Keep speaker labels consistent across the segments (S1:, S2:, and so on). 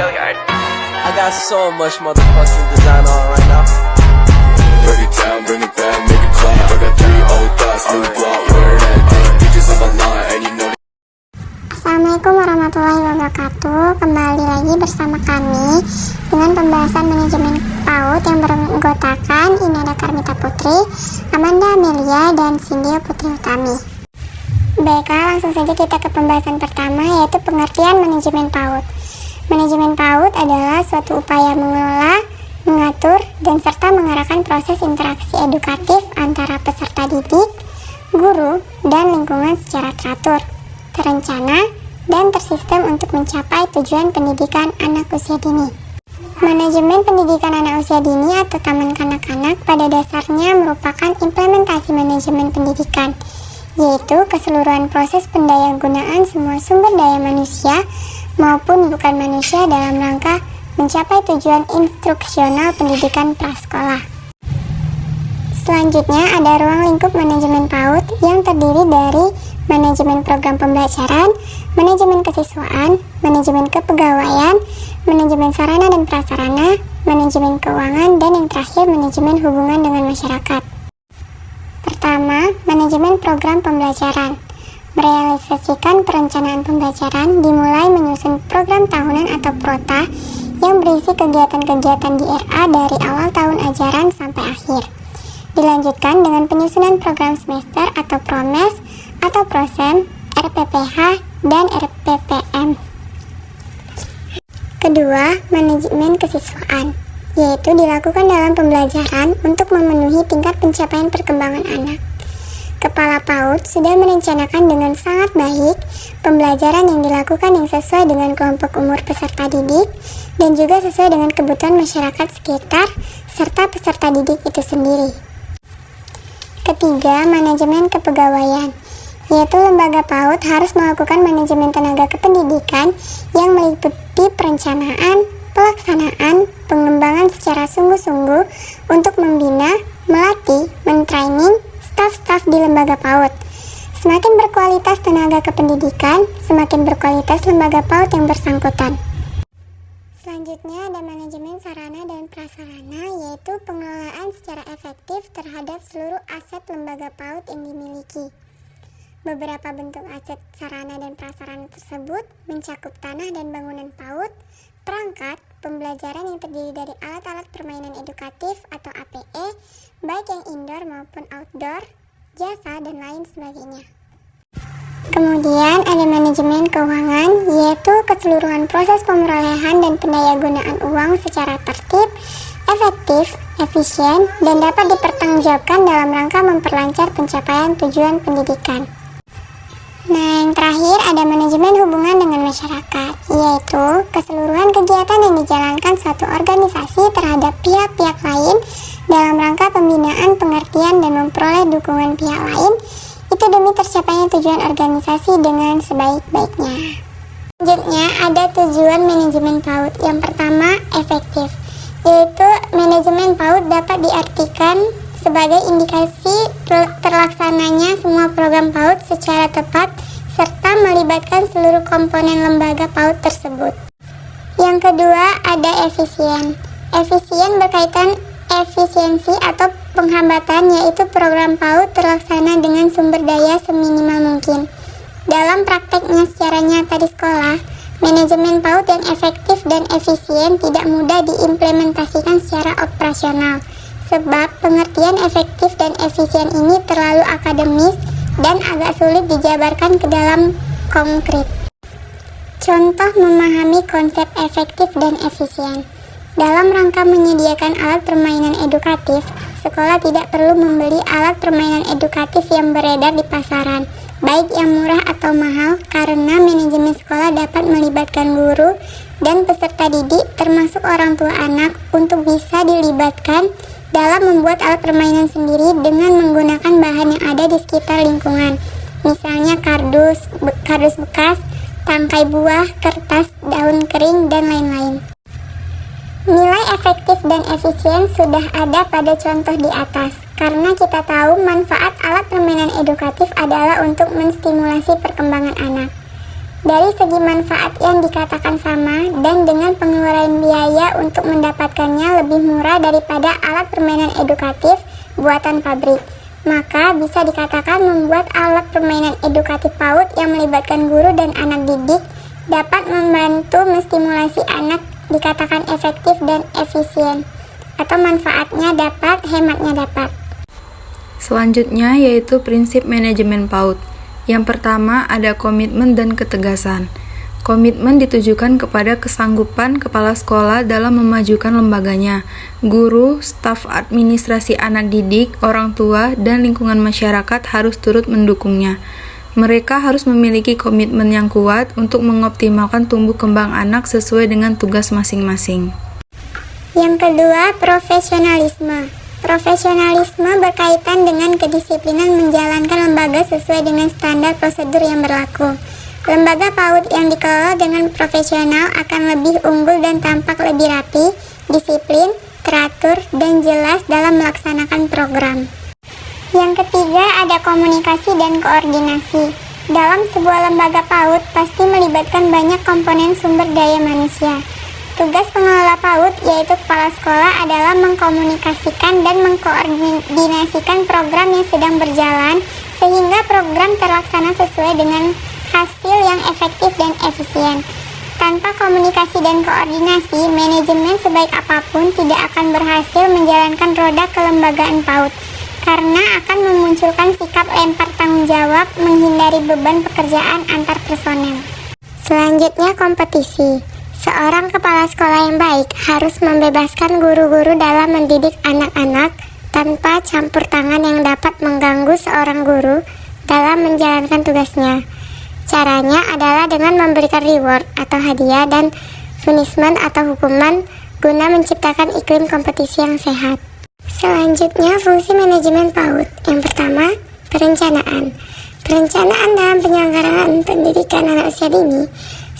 S1: I got so much motherfucking design on right now.
S2: Break it down, bring it back, make it clap. I got 3 old thoughts, new block, where that thing. Bitches on my line, and you know.
S3: Assalamualaikum warahmatullahi wabarakatuh. Kembali lagi bersama kami dengan pembahasan manajemen PAUD yang beranggotakan Inada Karmita Putri, Amanda Amelia, dan Cynthia Putri Utami. Baiklah, langsung saja kita ke pembahasan pertama, yaitu pengertian manajemen PAUD. Manajemen PAUD adalah suatu upaya mengelola, mengatur, dan serta mengarahkan proses interaksi edukatif antara peserta didik, guru, dan lingkungan secara teratur, terencana, dan tersistem untuk mencapai tujuan pendidikan anak usia dini. Manajemen pendidikan anak usia dini atau taman kanak-kanak pada dasarnya merupakan implementasi manajemen pendidikan, yaitu keseluruhan proses pendayagunaan semua sumber daya manusia maupun bukan manusia dalam rangka mencapai tujuan instruksional pendidikan prasekolah. Selanjutnya ada ruang lingkup manajemen PAUD yang terdiri dari manajemen program pembelajaran, manajemen kesiswaan, manajemen kepegawaian, manajemen sarana dan prasarana, manajemen keuangan, dan yang terakhir manajemen hubungan dengan masyarakat. Pertama, manajemen program pembelajaran. Merealisasikan perencanaan pembelajaran dimulai menyusun program tahunan atau prota yang berisi kegiatan-kegiatan di RA dari awal tahun ajaran sampai akhir. Dilanjutkan dengan penyusunan program semester atau promes atau prosem, RPPH, dan RPPM. Kedua, manajemen kesiswaan, yaitu dilakukan dalam pembelajaran untuk memenuhi tingkat pencapaian perkembangan anak. Kepala PAUD sudah merencanakan dengan sangat baik pembelajaran yang dilakukan yang sesuai dengan kelompok umur peserta didik dan juga sesuai dengan kebutuhan masyarakat sekitar serta peserta didik itu sendiri. Ketiga, manajemen kepegawaian, yaitu lembaga PAUD harus melakukan manajemen tenaga kependidikan yang meliputi perencanaan, pelaksanaan, pengembangan secara sungguh-sungguh untuk membina, melatih, mentraining staf-staf di lembaga PAUD. Semakin berkualitas tenaga kependidikan, semakin berkualitas lembaga PAUD yang bersangkutan. Selanjutnya ada manajemen sarana dan prasarana, yaitu pengelolaan secara efektif terhadap seluruh aset lembaga PAUD yang dimiliki. Beberapa bentuk aset sarana dan prasarana tersebut mencakup tanah dan bangunan PAUD, perangkat, pembelajaran yang terdiri dari alat-alat permainan edukatif atau APE, baik yang indoor maupun outdoor, jasa, dan lain sebagainya. Kemudian ada manajemen keuangan, yaitu keseluruhan proses pemerolehan dan pendayagunaan uang secara tertib, efektif, efisien, dan dapat dipertanggungjawabkan dalam rangka memperlancar pencapaian tujuan pendidikan. Nah, yang terakhir ada manajemen hubungan dengan masyarakat, yaitu keseluruhan kegiatan yang dijalankan suatu organisasi terhadap pihak-pihak lain dalam rangka pembinaan, pengertian, dan memperoleh dukungan pihak lain, itu demi tercapainya tujuan organisasi dengan sebaik-baiknya. Selanjutnya ada tujuan manajemen PAUD. Yang pertama, efektif, yaitu manajemen PAUD dapat diartikan sebagai indikasi terlaksananya semua program PAUD secara tepat serta melibatkan seluruh komponen lembaga PAUD tersebut. Yang kedua ada efisien. Efisien berkaitan efisiensi atau penghambatan, yaitu program PAUD terlaksana dengan sumber daya seminimal mungkin. Dalam prakteknya secara nyata di sekolah, manajemen PAUD yang efektif dan efisien tidak mudah diimplementasikan secara operasional. Sebab pengertian efektif dan efisien ini terlalu akademis dan agak sulit dijabarkan ke dalam konkret. Contoh memahami konsep efektif dan efisien. Dalam rangka menyediakan alat permainan edukatif, sekolah tidak perlu membeli alat permainan edukatif yang beredar di pasaran, baik yang murah atau mahal, karena manajemen sekolah dapat melibatkan guru dan peserta didik termasuk orang tua anak untuk bisa dilibatkan dalam membuat alat permainan sendiri dengan menggunakan bahan yang ada di sekitar lingkungan, misalnya kardus bekas, tangkai buah, kertas, daun kering, dan lain-lain. Nilai efektif dan efisien sudah ada pada contoh di atas, karena kita tahu manfaat alat permainan edukatif adalah untuk menstimulasi perkembangan anak. Dari segi manfaat yang dikatakan sama dan dengan pengeluaran biaya untuk mendapatkannya lebih murah daripada alat permainan edukatif buatan pabrik, maka bisa dikatakan membuat alat permainan edukatif PAUD yang melibatkan guru dan anak didik dapat membantu menstimulasi anak dikatakan efektif dan efisien, atau manfaatnya dapat, hematnya dapat.
S4: Selanjutnya yaitu prinsip manajemen PAUD. Yang pertama ada komitmen dan ketegasan. Komitmen ditujukan kepada kesanggupan kepala sekolah dalam memajukan lembaganya. Guru, staf administrasi anak didik, orang tua, dan lingkungan masyarakat harus turut mendukungnya. Mereka harus memiliki komitmen yang kuat untuk mengoptimalkan tumbuh kembang anak sesuai dengan tugas masing-masing.
S3: Yang kedua, profesionalisme. Profesionalisme berkaitan dengan kedisiplinan menjalankan lembaga sesuai dengan standar prosedur yang berlaku. Lembaga PAUD yang dikelola dengan profesional akan lebih unggul dan tampak lebih rapi, disiplin, teratur, dan jelas dalam melaksanakan program. Yang ketiga, ada komunikasi dan koordinasi. Dalam sebuah lembaga PAUD pasti melibatkan banyak komponen sumber daya manusia. Tugas pengelola PAUD, yaitu kepala sekolah, adalah mengkomunikasikan dan mengkoordinasikan program yang sedang berjalan sehingga program terlaksana sesuai dengan hasil yang efektif dan efisien. Tanpa komunikasi dan koordinasi, manajemen sebaik apapun tidak akan berhasil menjalankan roda kelembagaan PAUD karena akan memunculkan sikap lempar tanggung jawab, menghindari beban pekerjaan antar personel. Selanjutnya, kompetisi. Seorang kepala sekolah yang baik harus membebaskan guru-guru dalam mendidik anak-anak tanpa campur tangan yang dapat mengganggu seorang guru dalam menjalankan tugasnya. Caranya adalah dengan memberikan reward atau hadiah dan punishment atau hukuman guna menciptakan iklim kompetisi yang sehat. Selanjutnya, fungsi manajemen PAUD. Yang pertama, perencanaan. Perencanaan dalam penyelenggaraan pendidikan anak usia dini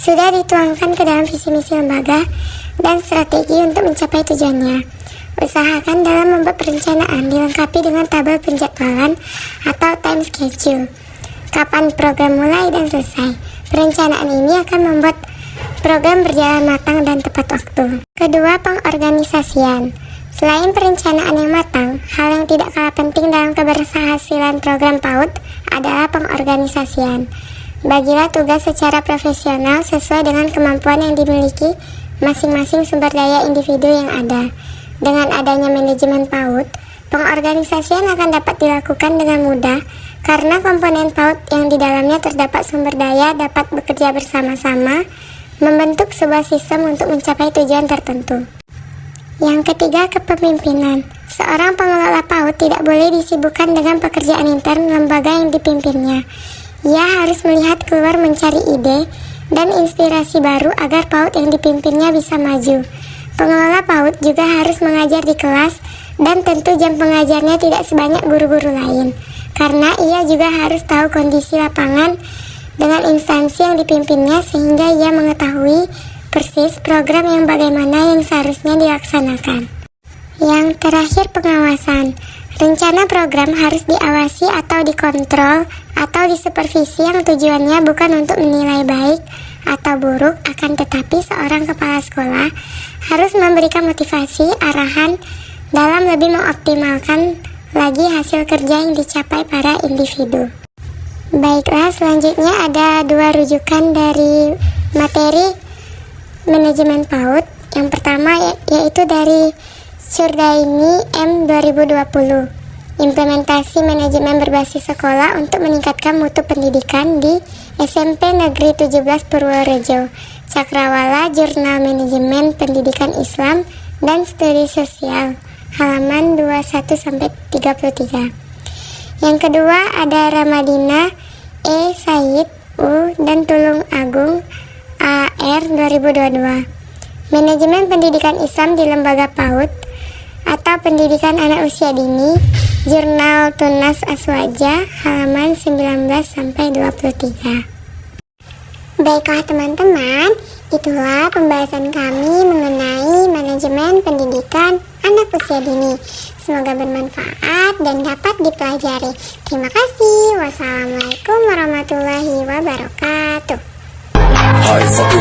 S3: sudah dituangkan ke dalam visi misi lembaga dan strategi untuk mencapai tujuannya. Usahakan dalam membuat perencanaan dilengkapi dengan tabel penjadwalan atau time schedule. Kapan program mulai dan selesai. Perencanaan ini akan membuat program berjalan matang dan tepat waktu. Kedua, pengorganisasian. Selain perencanaan yang matang, hal yang tidak kalah penting dalam keberhasilan program PAUD adalah pengorganisasian. Bagilah tugas secara profesional sesuai dengan kemampuan yang dimiliki masing-masing sumber daya individu yang ada. Dengan adanya manajemen PAUD, pengorganisasian akan dapat dilakukan dengan mudah karena komponen PAUD yang di dalamnya terdapat sumber daya dapat bekerja bersama-sama, membentuk sebuah sistem untuk mencapai tujuan tertentu. Yang ketiga, kepemimpinan. Seorang pengelola PAUD tidak boleh disibukkan dengan pekerjaan intern lembaga yang dipimpinnya. Ia harus melihat keluar mencari ide dan inspirasi baru agar PAUD yang dipimpinnya bisa maju. Pengelola PAUD juga harus mengajar di kelas dan tentu jam pengajarnya tidak sebanyak guru-guru lain, karena ia juga harus tahu kondisi lapangan dengan instansi yang dipimpinnya sehingga ia mengetahui persis program yang bagaimana yang seharusnya dilaksanakan. Yang terakhir, pengawasan. Rencana program harus diawasi atau dikontrol atau disupervisi yang tujuannya bukan untuk menilai baik atau buruk, akan tetapi seorang kepala sekolah harus memberikan motivasi, arahan dalam lebih mengoptimalkan lagi hasil kerja yang dicapai para individu. Baiklah, selanjutnya ada 2 rujukan dari materi manajemen PAUD. Yang pertama yaitu dari Surdaini M 2020, implementasi manajemen berbasis sekolah untuk meningkatkan mutu pendidikan di SMP Negeri 17 Purworejo, Cakrawala, Jurnal Manajemen Pendidikan Islam dan Studi Sosial, halaman 21-33. Yang kedua ada Ramadina E. Said U dan Tulung Agung AR 2022, Manajemen Pendidikan Islam di Lembaga PAUD atau Pendidikan Anak Usia Dini, Jurnal Tunas Aswaja, halaman 19-23. Baiklah teman-teman, itulah pembahasan kami mengenai manajemen pendidikan anak usia dini. Semoga bermanfaat dan dapat dipelajari. Terima kasih. Wassalamualaikum warahmatullahi wabarakatuh.
S2: hard, fuck